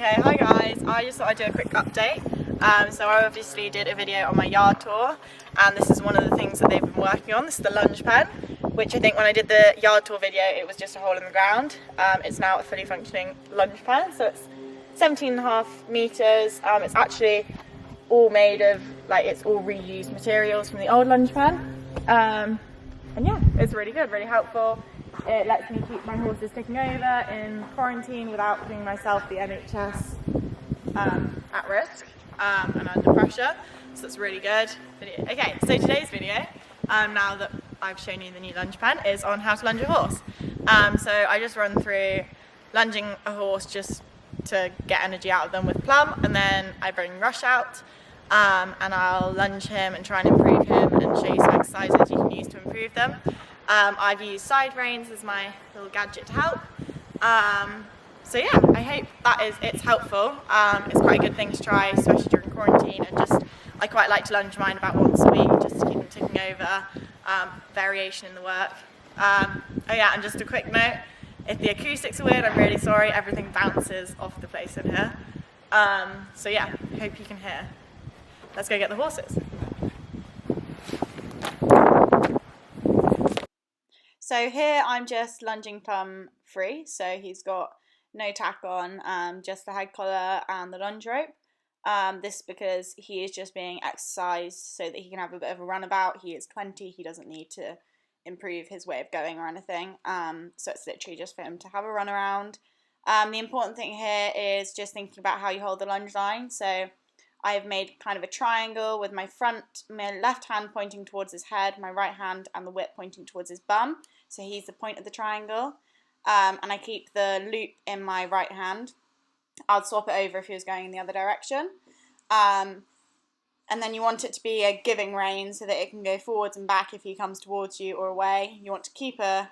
Okay, hi guys. I just thought I'd do a quick update. So I obviously did a video on my yard tour, and this is one of the things that they've been working on. This is the lunge pen, which I think when I did the yard tour video it was just a hole in the ground. It's now a fully functioning lunge pen, so it's 17.5 meters. It's actually all made of, it's all reused materials from the old lunge pen. And yeah, it's really good, really helpful. It lets me keep my horses ticking over in quarantine without putting myself, the NHS, at risk and under pressure, so it's really good. Okay, so today's video, now that I've shown you the new lunge pen, is on how to lunge a horse. So I just run through lunging a horse just to get energy out of them with Plum, and then I bring Rush out and I'll lunge him and try and improve him and show you some exercises you can use to improve them. I've used side reins as my little gadget to help. So yeah, I hope it's helpful. It's quite a good thing to try, especially during quarantine, and I quite like to lunge mine about once a week just to keep them ticking over, variation in the work. Oh yeah, and just a quick note, if the acoustics are weird, I'm really sorry, everything bounces off the place in here. So yeah, hope you can hear. Let's go get the horses. So here I'm just lunging Plum free, so he's got no tack on, just the head collar and the lunge rope. This is because he is just being exercised so that he can have a bit of a runabout. He is 20, he doesn't need to improve his way of going or anything, so it's literally just for him to have a run around. The important thing here is just thinking about how you hold the lunge line. So I've made kind of a triangle with my left hand pointing towards his head, my right hand and the whip pointing towards his bum. So he's the point of the triangle. And I keep the loop in my right hand. I'll swap it over if he was going in the other direction. And then you want it to be a giving rein so that it can go forwards and back if he comes towards you or away. You want to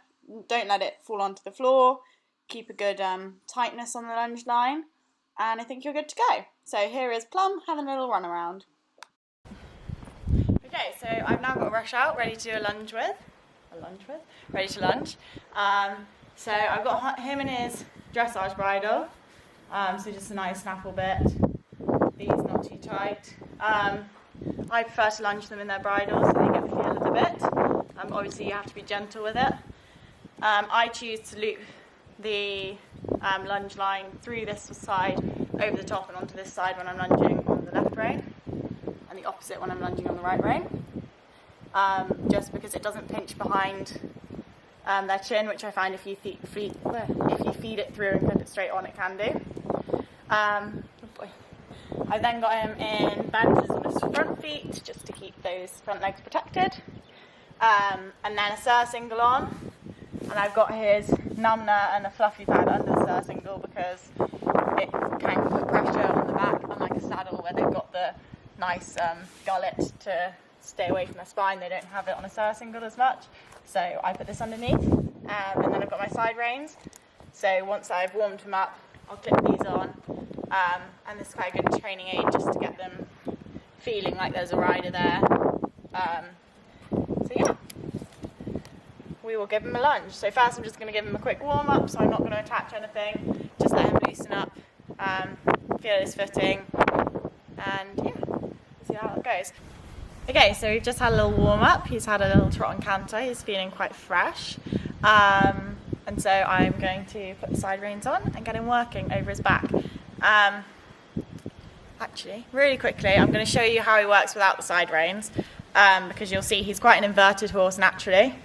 don't let it fall onto the floor. Keep a good tightness on the lunge line. And I think you're good to go. So here is Plum having a little run around. Okay, so I've now got Rush out, ready to do ready to lunge. So I've got him in his dressage bridle, so just a nice snaffle bit. These not too tight. I prefer to lunge them in their bridles so they get the feel of the bit. Obviously you have to be gentle with it. I choose to loop the lunge line through this side, over the top and onto this side when I'm lunging on the left rein, and the opposite when I'm lunging on the right rein, just because it doesn't pinch behind their chin, which I find if you feed it through and clip it straight on, it can do. I've then got him in bandages on his front feet just to keep those front legs protected, and then a surcingle on, and I've got his numner and a fluffy pad under the surcingle because it can put pressure on the back, unlike a saddle where they've got the nice gullet to stay away from their spine. They don't have it on a surcingle as much, so I put this underneath, and then I've got my side reins. So once I've warmed them up, I'll clip these on, and this is quite a good training aid just to get them feeling like there's a rider there. So yeah, we will give him a lunge. So first I'm just going to give him a quick warm up, so I'm not going to attach anything, just let him loosen up, feel his footing, and yeah, see how it goes. Okay, so we've just had a little warm up, he's had a little trot and canter, he's feeling quite fresh, and so I'm going to put the side reins on and get him working over his back. Actually, really quickly, I'm going to show you how he works without the side reins, because you'll see he's quite an inverted horse naturally.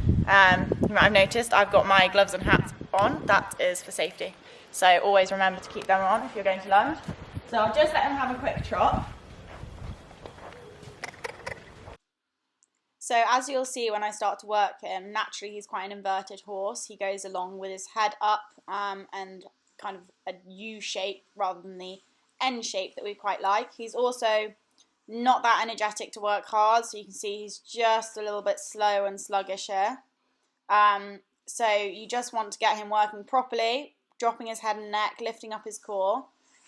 You might have noticed I've got my gloves and hats on. That is for safety, so always remember to keep them on if you're going to lunge. So I'll just let him have a quick trot. So as you'll see when I start to work him, naturally he's quite an inverted horse. He goes along with his head up and kind of a U shape rather than the N shape that we quite like. He's also not that energetic to work hard, so you can see he's just a little bit slow and sluggish here. So you just want to get him working properly, dropping his head and neck, lifting up his core,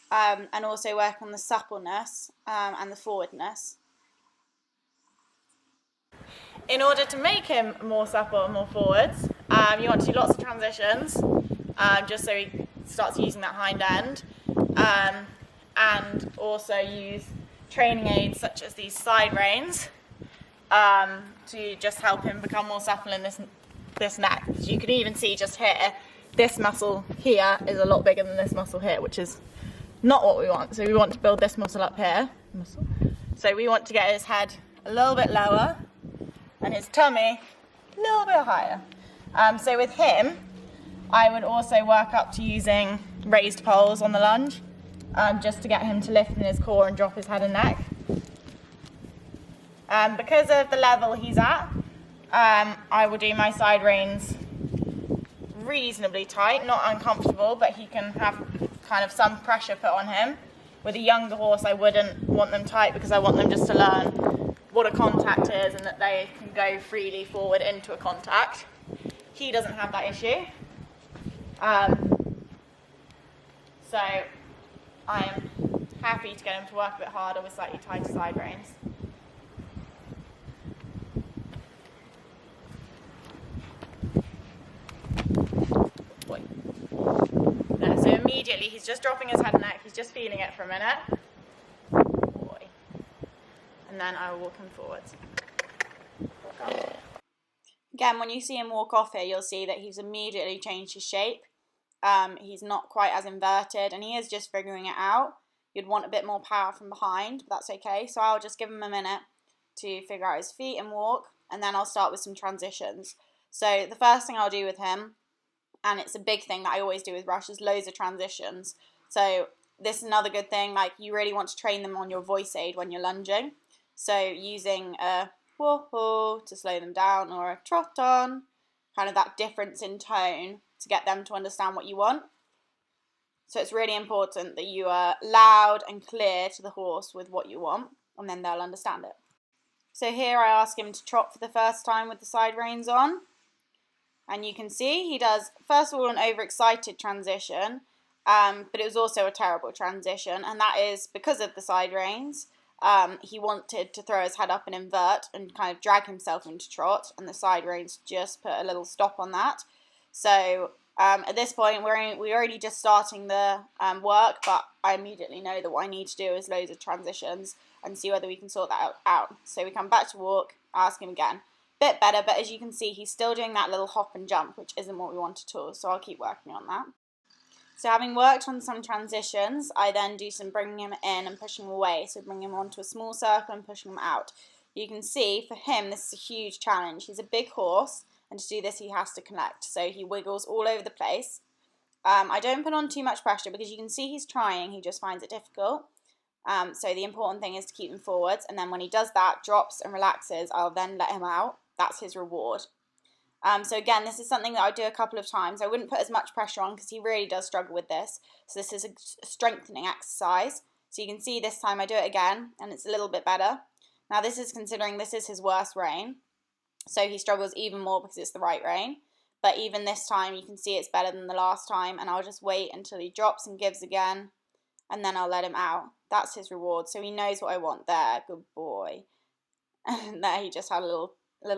and also work on the suppleness and the forwardness. In order to make him more supple and more forwards, you want to do lots of transitions, just so he starts using that hind end. and also use training aids such as these side reins to just help him become more supple in this neck. As you can even see just here, this muscle here is a lot bigger than this muscle here, which is not what we want. So we want to build this muscle up here. So we want to get his head a little bit lower and his tummy a little bit higher. So with him, I would also work up to using raised poles on the lunge, just to get him to lift in his core and drop his head and neck. Because of the level he's at, I will do my side reins reasonably tight, not uncomfortable, but he can have kind of some pressure put on him. With a younger horse, I wouldn't want them tight because I want them just to learn what a contact is and that they can go freely forward into a contact. He doesn't have that issue. So I am happy to get him to work a bit harder with slightly tighter side reins. So immediately he's just dropping his head and neck, he's just feeling it for a minute. Boy. And then I will walk him forwards. Again, when you see him walk off here, you'll see that he's immediately changed his shape. He's not quite as inverted, and he is just figuring it out. You'd want a bit more power from behind, but that's okay. So I'll just give him a minute to figure out his feet and walk, and then I'll start with some transitions. So the first thing I'll do with him, and it's a big thing that I always do with Rush, is loads of transitions. So this is another good thing, like you really want to train them on your voice aid when you're lunging. So using a whoa-ho to slow them down, or a trot on, kind of that difference in tone to get them to understand what you want. So it's really important that you are loud and clear to the horse with what you want, and then they'll understand it. So here I ask him to trot for the first time with the side reins on. And you can see he does, first of all, an overexcited transition, but it was also a terrible transition, and that is because of the side reins. He wanted to throw his head up and invert and kind of drag himself into trot, and the side reins just put a little stop on that. So at this point, we're already just starting the work, but I immediately know that what I need to do is loads of transitions and see whether we can sort that out. So we come back to walk, ask him again. Bit better, but as you can see, he's still doing that little hop and jump, which isn't what we want at all, so I'll keep working on that. So having worked on some transitions, I then do some bringing him in and pushing him away, so bringing him onto a small circle and pushing him out. You can see, for him, this is a huge challenge. He's a big horse, and to do this, he has to connect, so he wiggles all over the place. I don't put on too much pressure, because you can see he's trying, he just finds it difficult. So the important thing is to keep him forwards, and then when he does that, drops and relaxes, I'll then let him out. That's his reward. So again, this is something that I do a couple of times. I wouldn't put as much pressure on because he really does struggle with this. So this is a strengthening exercise. So you can see this time I do it again and it's a little bit better. Now this is considering this is his worst rein. So he struggles even more because it's the right rein. But even this time you can see it's better than the last time, and I'll just wait until he drops and gives again, and then I'll let him out. That's his reward. So he knows what I want there. Good boy. And there he just had a little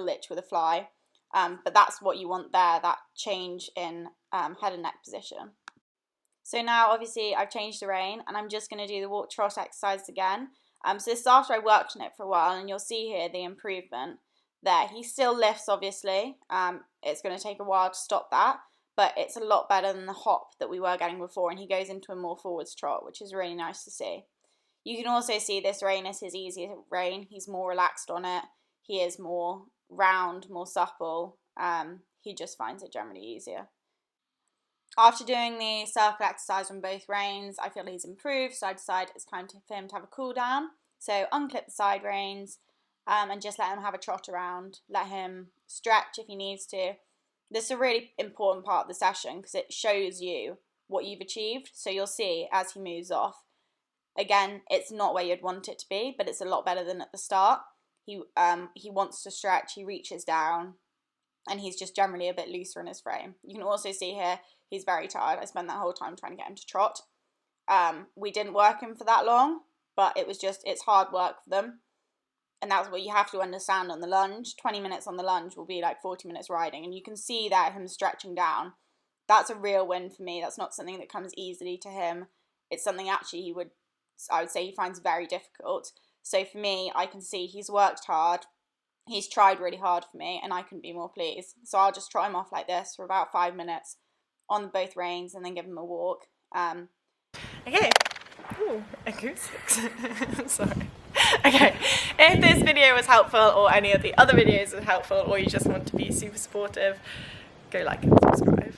itch with a fly, but that's what you want there, that change in head and neck position. So now obviously I've changed the rein and I'm just going to do the walk trot exercise again. So this is after I worked on it for a while, and you'll see here the improvement there. He still lifts obviously, it's going to take a while to stop that, but it's a lot better than the hop that we were getting before, and he goes into a more forwards trot, which is really nice to see. You can also see this rein is his easier rein. He's more relaxed on it. He is more round, more supple. He just finds it generally easier. After doing the circle exercise on both reins, I feel he's improved, so I decide it's time for him to have a cool down. So unclip the side reins and just let him have a trot around. Let him stretch if he needs to. This is a really important part of the session because it shows you what you've achieved. So you'll see as he moves off. Again, it's not where you'd want it to be, but it's a lot better than at the start. He wants to stretch, he reaches down, and he's just generally a bit looser in his frame. You can also see here, he's very tired. I spent that whole time trying to get him to trot. We didn't work him for that long, but it's hard work for them. And that's what you have to understand on the lunge. 20 minutes on the lunge will be like 40 minutes riding, and you can see that him stretching down. That's a real win for me. That's not something that comes easily to him. it's something actually I would say he finds very difficult. So for me, I can see he's worked hard, he's tried really hard for me, and I couldn't be more pleased. So I'll just trot him off like this for about 5 minutes on both reins and then give him a walk. Okay. Ooh, acoustics. Sorry. Okay, if this video was helpful, or any of the other videos was helpful, or you just want to be super supportive, go like and subscribe.